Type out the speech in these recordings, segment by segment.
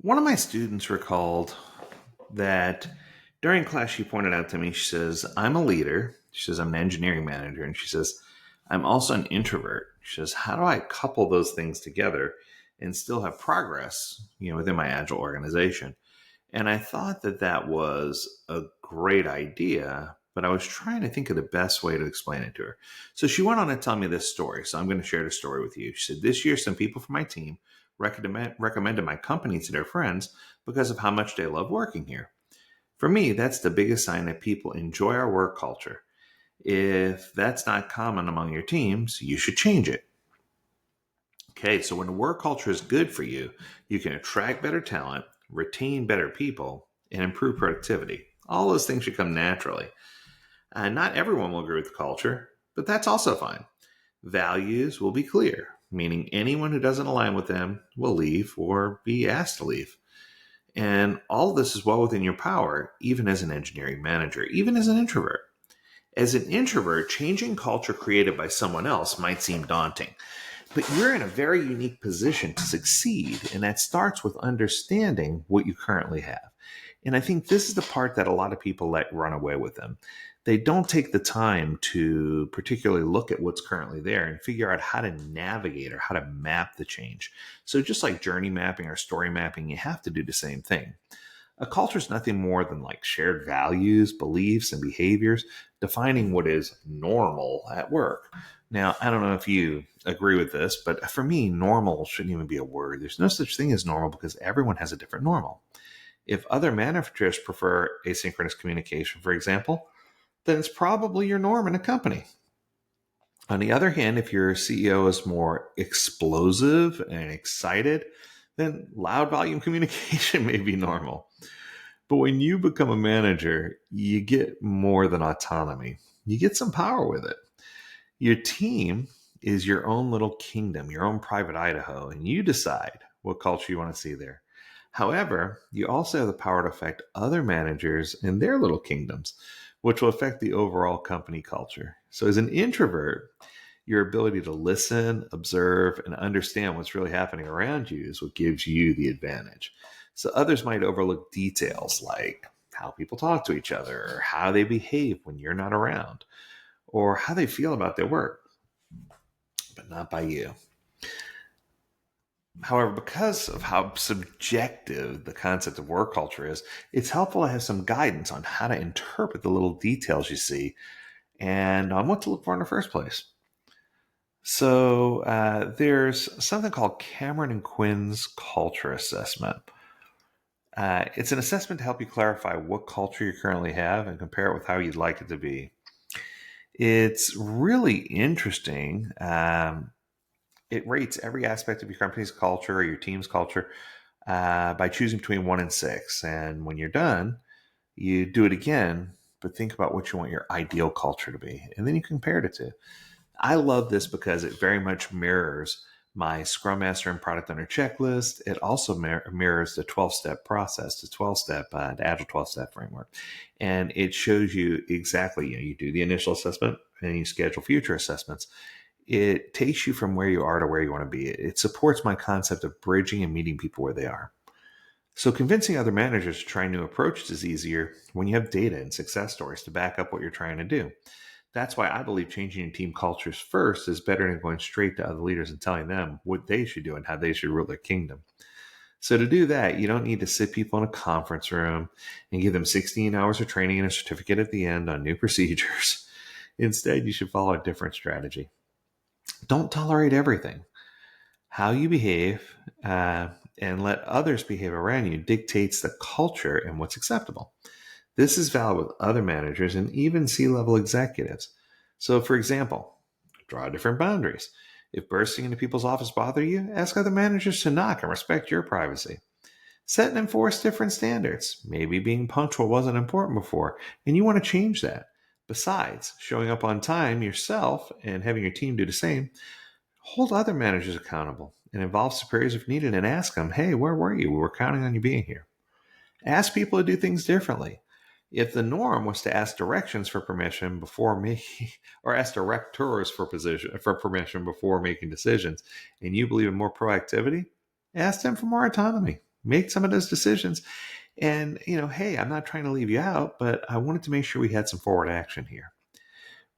One of my students recalled that during class, she pointed out to me, she says, I'm a leader. She says, I'm an engineering manager. And she says, I'm also an introvert. She says, how do I couple those things together and still have progress, within my agile organization? And I thought that that was a great idea, but I was trying to think of the best way to explain it to her. So she went on to tell me this story. So I'm going to share the story with you. She said, this year, some people from my team recommended my company to their friends because of how much they love working here. For me, that's the biggest sign that people enjoy our work culture. If that's not common among your teams, you should change it. Okay, so when the work culture is good for you, you can attract better talent, retain better people, and improve productivity. All those things should come naturally. And not everyone will agree with the culture, but that's also fine. Values will be clear, meaning anyone who doesn't align with them will leave or be asked to leave. And all of this is well within your power, even as an engineering manager, even as an introvert. As an introvert, changing culture created by someone else might seem daunting, but you're in a very unique position to succeed, and that starts with understanding what you currently have. And I think this is the part that a lot of people let run away with them. They don't take the time to particularly look at what's currently there and figure out how to navigate or how to map the change. So, just like journey mapping or story mapping, you have to do the same thing. A culture is nothing more than like shared values, beliefs, and behaviors defining what is normal at work. Now, I don't know if you agree with this, but for me, normal shouldn't even be a word. There's no such thing as normal because everyone has a different normal. If other managers prefer asynchronous communication, for example, then it's probably your norm in a company. On the other hand, if your CEO is more explosive and excited, then loud volume communication may be normal. But when you become a manager, you get more than autonomy. You get some power with it. Your team is your own little kingdom, your own private Idaho, and you decide what culture you want to see there. However, you also have the power to affect other managers in their little kingdoms, which will affect the overall company culture. So, as an introvert, your ability to listen, observe, and understand what's really happening around you is what gives you the advantage. So others might overlook details like how people talk to each other, or how they behave when you're not around, or how they feel about their work, but not by you. However, because of how subjective the concept of work culture is, it's helpful to have some guidance on how to interpret the little details you see and on what to look for in the first place. So there's something called Cameron and Quinn's culture assessment. It's an assessment to help you clarify what culture you currently have and compare it with how you'd like it to be. It's really interesting. It rates every aspect of your company's culture or your team's culture by choosing between 1 and 6. And when you're done, you do it again, but think about what you want your ideal culture to be. And then you compare it to. I love this because it very much mirrors my Scrum Master and Product Owner checklist. It also mirrors the 12-step process, the Agile 12-step framework. And it shows you exactly, you do the initial assessment and you schedule future assessments. It takes you from where you are to where you want to be. It supports my concept of bridging and meeting people where they are. So convincing other managers to try new approaches is easier when you have data and success stories to back up what you're trying to do. That's why I believe changing your team cultures first is better than going straight to other leaders and telling them what they should do and how they should rule their kingdom. So to do that, you don't need to sit people in a conference room and give them 16 hours of training and a certificate at the end on new procedures. Instead, you should follow a different strategy. Don't tolerate everything. How you behave and let others behave around you dictates the culture and what's acceptable. This is valid with other managers and even C-level executives. So, for example, draw different boundaries. If bursting into people's office bother you, ask other managers to knock and respect your privacy. Set and enforce different standards. Maybe being punctual wasn't important before, and you want to change that. Besides, showing up on time yourself and having your team do the same, hold other managers accountable and involve superiors if needed and ask them, hey, where were you? We were counting on you being here. Ask people to do things differently. If the norm was to ask directions for permission before making, or ask directors for permission before making decisions, and you believe in more proactivity, ask them for more autonomy. Make some of those decisions. And, hey, I'm not trying to leave you out, but I wanted to make sure we had some forward action here.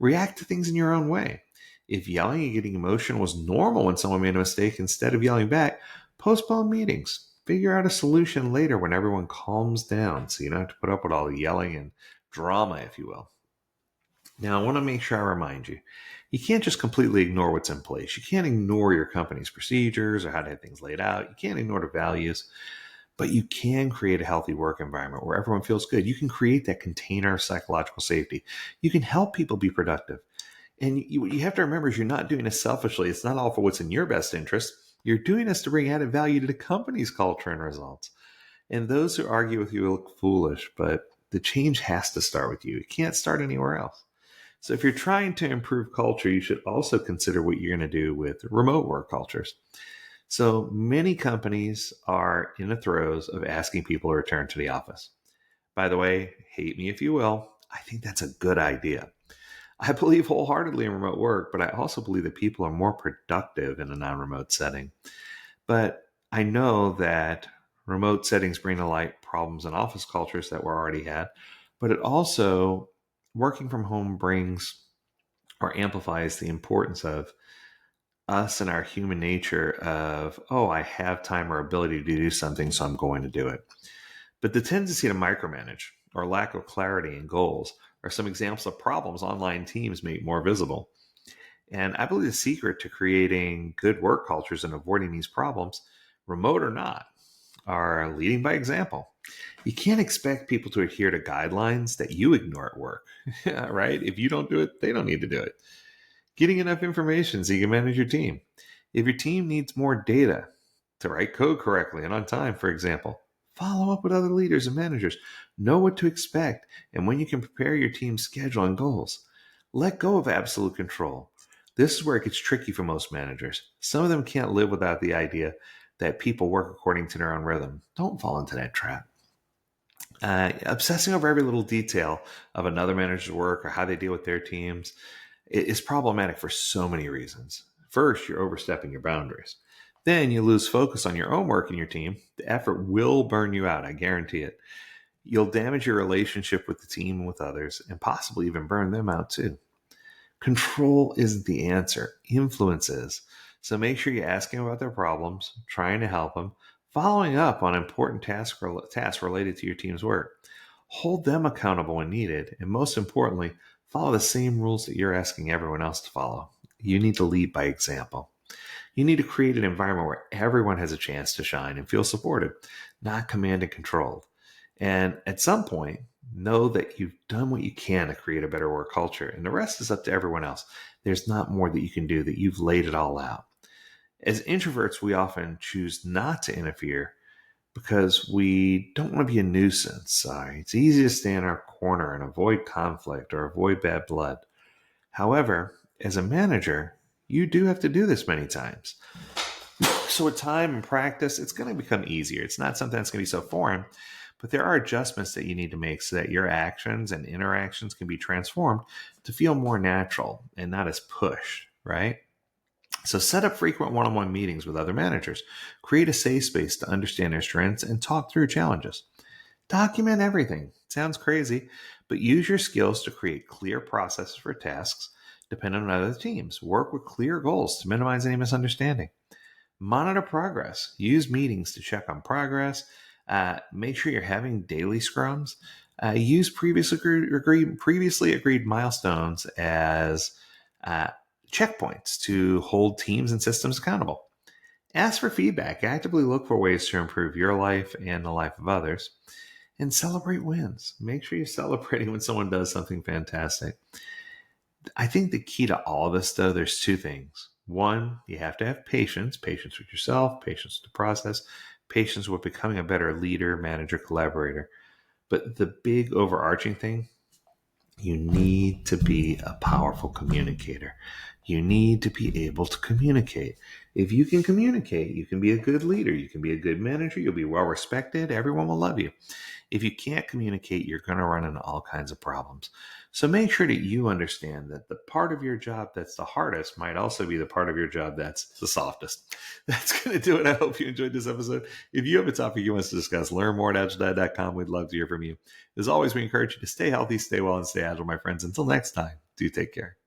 React to things in your own way. If yelling and getting emotional was normal when someone made a mistake, instead of yelling back, postpone meetings. Figure out a solution later when everyone calms down so you don't have to put up with all the yelling and drama, if you will. Now, I want to make sure I remind you, you can't just completely ignore what's in place. You can't ignore your company's procedures or how to have things laid out. You can't ignore the values, but you can create a healthy work environment where everyone feels good. You can create that container of psychological safety. You can help people be productive. And you have to remember, you're not doing this selfishly. It's not all for what's in your best interest. You're doing this to bring added value to the company's culture and results. And those who argue with you look foolish, but the change has to start with you. It can't start anywhere else. So if you're trying to improve culture, you should also consider what you're going to do with remote work cultures. So many companies are in the throes of asking people to return to the office. By the way, hate me if you will, I think that's a good idea. I believe wholeheartedly in remote work, but I also believe that people are more productive in a non-remote setting. But I know that remote settings bring to light problems in office cultures that were already had, but it also, working from home brings or amplifies the importance of us and our human nature of, oh, I have time or ability to do something, so I'm going to do it. But the tendency to micromanage or lack of clarity and goals are some examples of problems online teams make more visible. And I believe the secret to creating good work cultures and avoiding these problems, remote or not, are leading by example. You can't expect people to adhere to guidelines that you ignore at work, right? If you don't do it, they don't need to do it. Getting enough information so you can manage your team. If your team needs more data to write code correctly and on time, for example, follow up with other leaders and managers. Know what to expect and when you can prepare your team's schedule and goals. Let go of absolute control. This is where it gets tricky for most managers. Some of them can't live without the idea that people work according to their own rhythm. Don't fall into that trap. Obsessing over every little detail of another manager's work or how they deal with their teams is problematic for so many reasons. First, you're overstepping your boundaries. Then you lose focus on your own work and your team. The effort will burn you out, I guarantee it. You'll damage your relationship with the team and with others, and possibly even burn them out too. Control isn't the answer. Influence is. So make sure you're asking about their problems, trying to help them, following up on important tasks related to your team's work. Hold them accountable when needed, and most importantly, follow the same rules that you're asking everyone else to follow. You need to lead by example. You need to create an environment where everyone has a chance to shine and feel supported, not command and controlled. And at some point, know that you've done what you can to create a better work culture, and the rest is up to everyone else. There's not more that you can do, that you've laid it all out. As introverts, we often choose not to interfere because we don't want to be a nuisance. It's easy to stay in our corner and avoid conflict or avoid bad blood. However, as a manager, you do have to do this many times. So with time and practice, it's going to become easier. It's not something that's going to be so foreign, but there are adjustments that you need to make so that your actions and interactions can be transformed to feel more natural and not as pushed, right? So set up frequent one-on-one meetings with other managers. Create a safe space to understand their strengths and talk through challenges. Document everything. Sounds crazy, but use your skills to create clear processes for tasks dependent on other teams. Work with clear goals to minimize any misunderstanding. Monitor progress. Use meetings to check on progress. Make sure you're having daily scrums. Use previously agreed milestones as checkpoints to hold teams and systems accountable. Ask for feedback. Actively look for ways to improve your life and the life of others. And celebrate wins. Make sure you're celebrating when someone does something fantastic. I think the key to all of this, though, there's two things. One, you have to have patience with yourself, patience with the process, patience with becoming a better leader, manager, collaborator. But the big overarching thing, you need to be a powerful communicator. You need to be able to communicate. If you can communicate, you can be a good leader, you can be a good manager, you'll be well respected, everyone will love you. If you can't communicate, you're going to run into all kinds of problems. So make sure that you understand that the part of your job that's the hardest might also be the part of your job that's the softest. That's going to do it. I hope you enjoyed this episode. If you have a topic you want us to discuss, learn more at AgileDad.com. We'd love to hear from you. As always, we encourage you to stay healthy, stay well, and stay agile, my friends. Until next time, do take care.